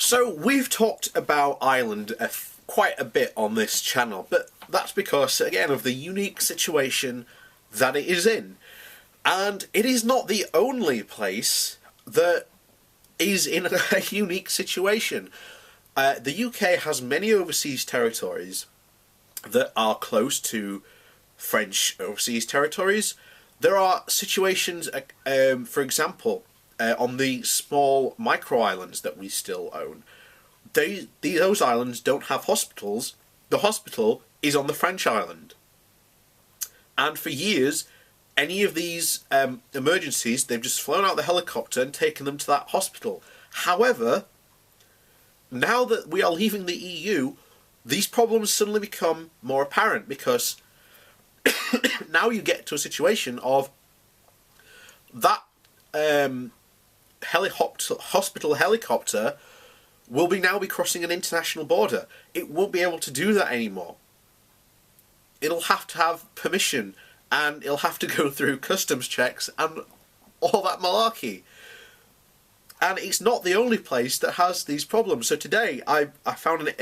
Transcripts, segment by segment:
So we've talked about Ireland quite a bit on this channel, but that's because, again, of the unique situation that it is in. And it is not the only place that is in a unique situation. The UK has many overseas territories that are close to French overseas territories. There are situations, for example, on the small micro-islands that we still own. Those islands don't have hospitals. The hospital is on the French island. And for years, any of these emergencies, they've just flown out the helicopter and taken them to that hospital. However, now that we are leaving the EU, these problems suddenly become more apparent, because now you get to a situation of that hospital helicopter will now be crossing an international border. It won't be able to do that anymore. It'll have to have permission, and it'll have to go through customs checks and all that malarkey. And it's not the only place that has these problems. So today I found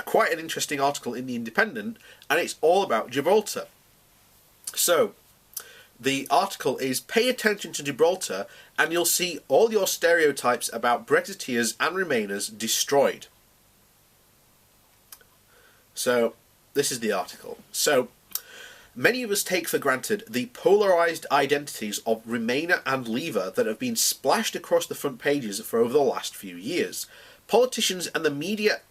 quite an interesting article in The Independent, and it's all about Gibraltar. So the article is "Pay attention to Gibraltar and you'll see all your stereotypes about Brexiteers and Remainers destroyed." So this is the article. So, many of us take for granted the polarised identities of Remainer and Leaver that have been splashed across the front pages for over the last few years. Politicians and the media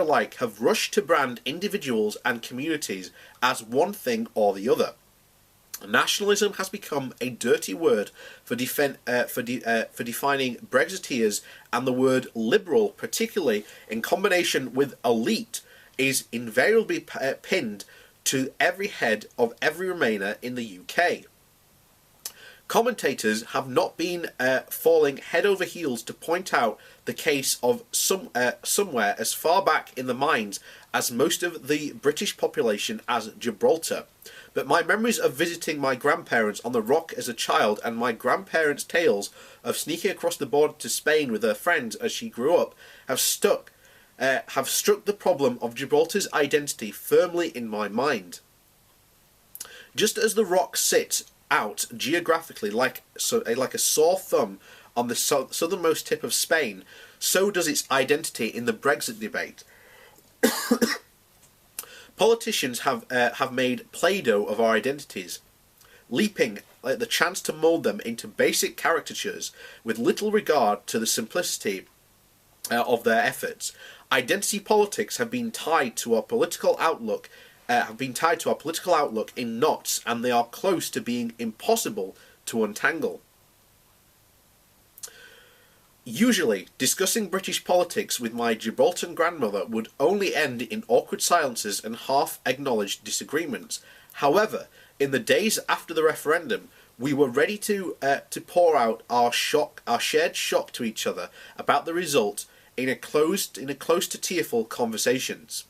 alike have rushed to brand individuals and communities as one thing or the other. Nationalism has become a dirty word for defining Brexiteers, and the word liberal, particularly in combination with elite, is invariably pinned to every head of every Remainer in the UK. Commentators have not been falling head over heels to point out the case of somewhere as far back in the minds as most of the British population as Gibraltar. But my memories of visiting my grandparents on the Rock as a child, and my grandparents' tales of sneaking across the border to Spain with her friends as she grew up, have struck the problem of Gibraltar's identity firmly in my mind. Just as the Rock sits out geographically like a sore thumb on the southernmost tip of Spain, so does its identity in the Brexit debate. Politicians have made Play-Doh of our identities, leaping at the chance to mould them into basic caricatures with little regard to the simplicity of their efforts. Identity politics have been tied to our political outlook. In knots, and they are close to being impossible to untangle. Usually, discussing British politics with my Gibraltar grandmother would only end in awkward silences and half-acknowledged disagreements. However, in the days after the referendum, we were ready to pour out our shared shock to each other about the result in a close to tearful conversations.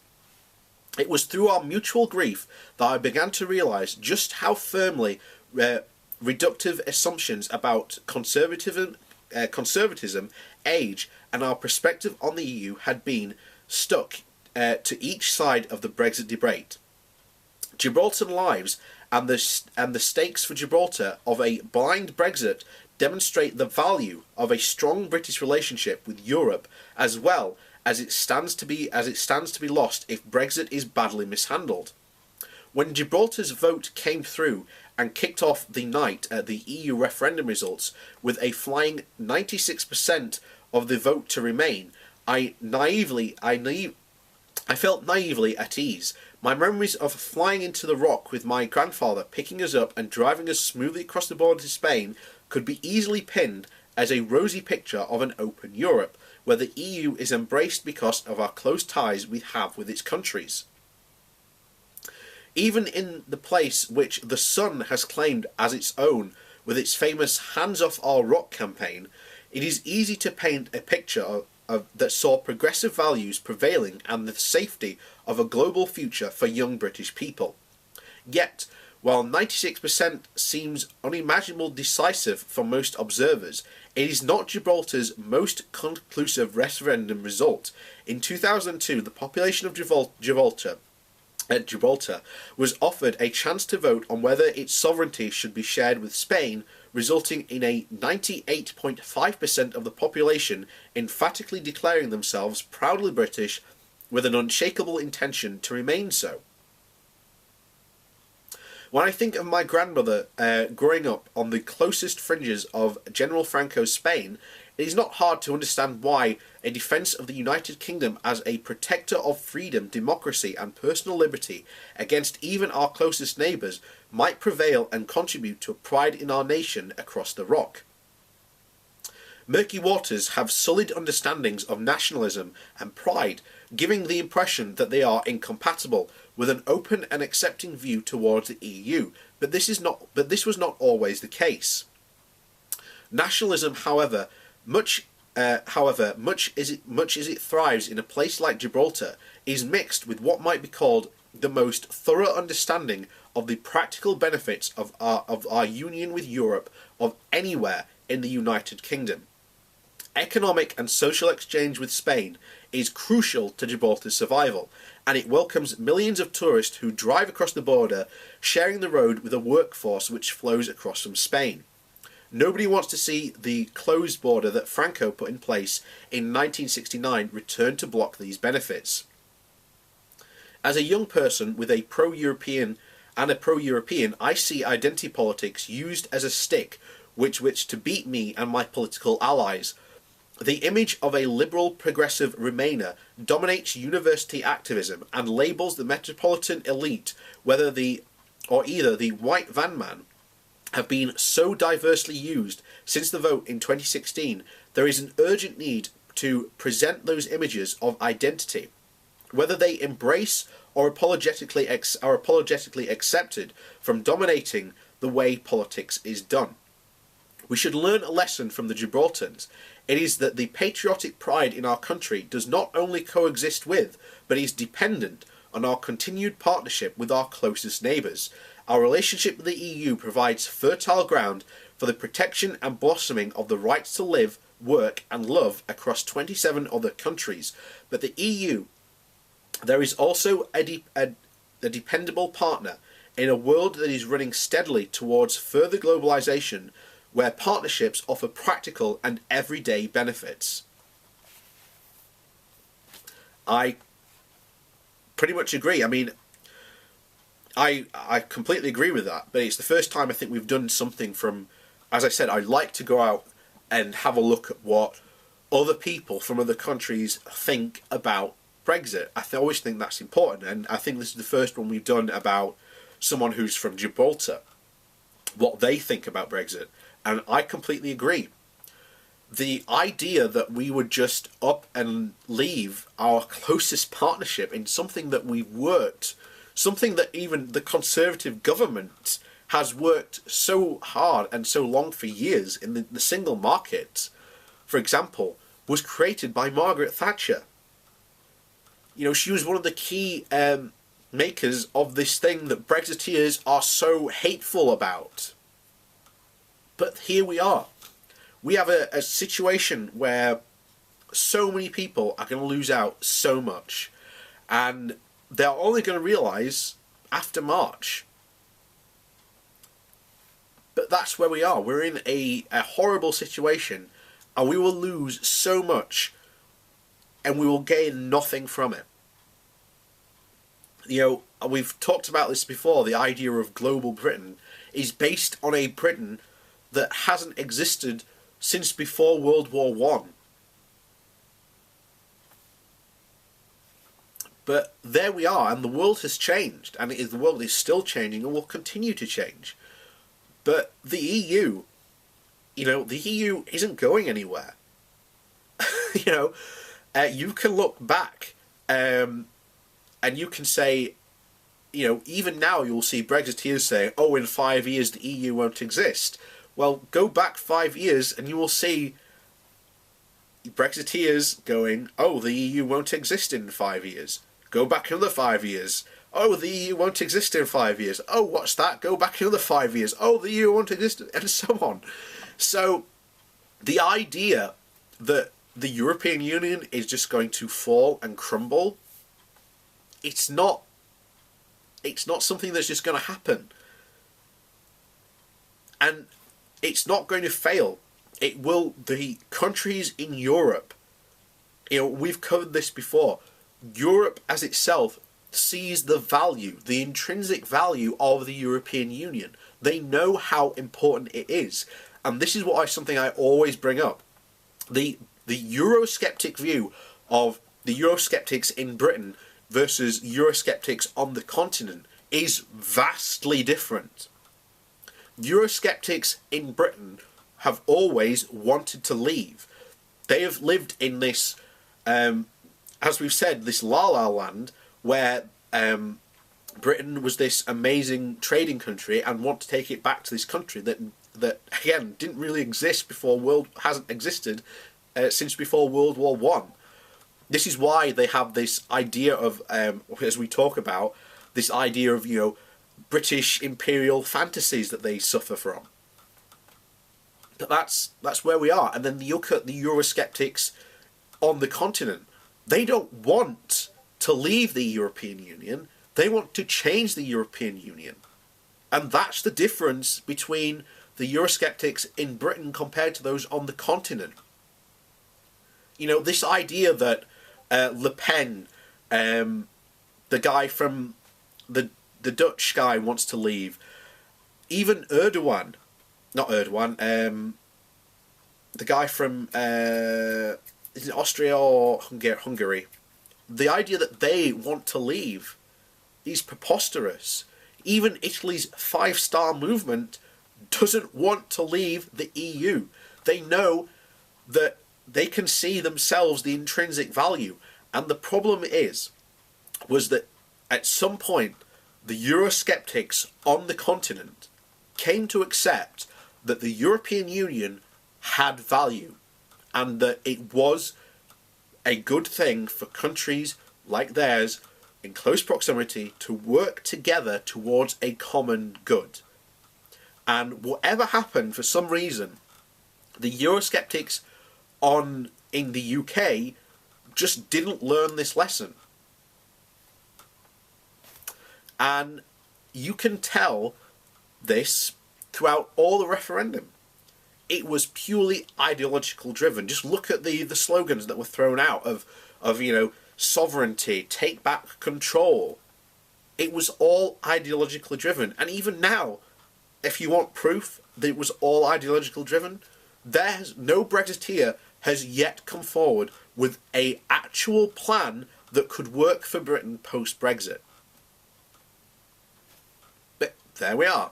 It was through our mutual grief that I began to realise just how firmly reductive assumptions about conservatism, age, and our perspective on the EU had been stuck to each side of the Brexit debate. Gibraltar lives and the stakes for Gibraltar of a blind Brexit demonstrate the value of a strong British relationship with Europe, as well as it stands to be lost if Brexit is badly mishandled. When Gibraltar's vote came through and kicked off the night at the EU referendum results with a flying 96% of the vote to remain, I felt naively at ease. My memories of flying into the Rock with my grandfather picking us up and driving us smoothly across the border to Spain could be easily pinned as a rosy picture of an open Europe, where the EU is embraced because of our close ties we have with its countries. Even in the place which The Sun has claimed as its own, with its famous Hands Off Our Rock campaign, it is easy to paint a picture that saw progressive values prevailing and the safety of a global future for young British people. Yet, While 96% seems unimaginably decisive for most observers, it is not Gibraltar's most conclusive referendum result. In 2002, the population of Gibraltar was offered a chance to vote on whether its sovereignty should be shared with Spain, resulting in a 98.5% of the population emphatically declaring themselves proudly British with an unshakable intention to remain so. When I think of my grandmother growing up on the closest fringes of General Franco's Spain, it is not hard to understand why a defence of the United Kingdom as a protector of freedom, democracy and personal liberty against even our closest neighbours might prevail and contribute to a pride in our nation across the rock. Murky waters have sullied understandings of nationalism and pride, giving the impression that they are incompatible with an open and accepting view towards the EU, but this was not always the case. Nationalism, however, much as it thrives in a place like Gibraltar, is mixed with what might be called the most thorough understanding of the practical benefits of our union with Europe of anywhere in the United Kingdom. Economic and social exchange with Spain is crucial to Gibraltar's survival, and it welcomes millions of tourists who drive across the border, sharing the road with a workforce which flows across from Spain. Nobody wants to see the closed border that Franco put in place in 1969 return to block these benefits. As a young person with a pro-European, I see identity politics used as a stick with which to beat me and my political allies. The image of a liberal progressive Remainer dominates university activism and labels the metropolitan elite, either the white van man, have been so diversely used since the vote in 2016, there is an urgent need to present those images of identity, whether they embrace or apologetically accepted, from dominating the way politics is done. We should learn a lesson from the Gibraltarians. It is that the patriotic pride in our country does not only coexist with, but is dependent on our continued partnership with our closest neighbours. Our relationship with the EU provides fertile ground for the protection and blossoming of the rights to live, work and love across 27 other countries. But the EU, there is also a dependable partner in a world that is running steadily towards further globalisation, where partnerships offer practical and everyday benefits. I pretty much agree. I mean, I completely agree with that, but it's the first time I think we've done something from, as I said, I like to go out and have a look at what other people from other countries think about Brexit. I always think that's important, and I think this is the first one we've done about someone who's from Gibraltar, what they think about Brexit, and I completely agree. The idea that we would just up and leave our closest partnership in something that we've worked, something that even the Conservative government has worked so hard and so long for years in the single market, for example, was created by Margaret Thatcher. You know, she was one of the key makers of this thing that Brexiteers are so hateful about. But here we are. We have a situation where so many people are going to lose out so much, and they're only going to realise after March. But that's where we are. We're in a horrible situation, and we will lose so much, and we will gain nothing from it. You know, we've talked about this before. The idea of global Britain is based on a Britain that hasn't existed since before World War One. But there we are, and the world has changed, and the world is still changing and will continue to change. But the EU, you know, the EU isn't going anywhere. You know, you can look back and you can say, you know, even now you'll see Brexiteers saying, oh, in 5 years the EU won't exist. Well, go back 5 years and you will see Brexiteers going, oh, the EU won't exist in 5 years. Go back another 5 years. Oh, the EU won't exist in 5 years. Oh, what's that? Go back another 5 years. Oh, the EU won't exist, and so on. So, the idea that the European Union is just going to fall and crumble, it's not something that's just going to happen. And it's not going to fail. It will, the countries in Europe, we've covered this before, Europe as itself sees the value, the intrinsic value of the European Union. They know how important it is. And this is something I always bring up. The Eurosceptic view of the Eurosceptics in Britain versus Eurosceptics on the continent is vastly different. Eurosceptics in Britain have always wanted to leave. They have lived in this, as we've said, this la-la land where Britain was this amazing trading country and want to take it back to this country that again didn't really exist before hasn't existed since before World War One. This is why they have this idea of, as we talk about, this idea of British imperial fantasies that they suffer from. But that's where we are. And then you look at the Eurosceptics on the continent. They don't want to leave the European Union. They want to change the European Union. And that's the difference between the Eurosceptics in Britain compared to those on the continent. This idea that Le Pen, the guy from the Dutch guy wants to leave. Even Erdogan, the guy from is it Austria or Hungary? The idea that they want to leave is preposterous. Even Italy's five-star movement doesn't want to leave the EU. They know that they can see themselves the intrinsic value. And the problem was that at some point, the Eurosceptics on the continent came to accept that the European Union had value and that it was a good thing for countries like theirs in close proximity to work together towards a common good. And whatever happened, for some reason, the Eurosceptics in the UK just didn't learn this lesson. And you can tell this throughout all the referendum. It was purely ideological driven. Just look at the slogans that were thrown out of sovereignty, take back control. It was all ideologically driven. And even now, if you want proof that it was all ideological driven, no Brexiteer has yet come forward with an actual plan that could work for Britain post-Brexit. But there we are.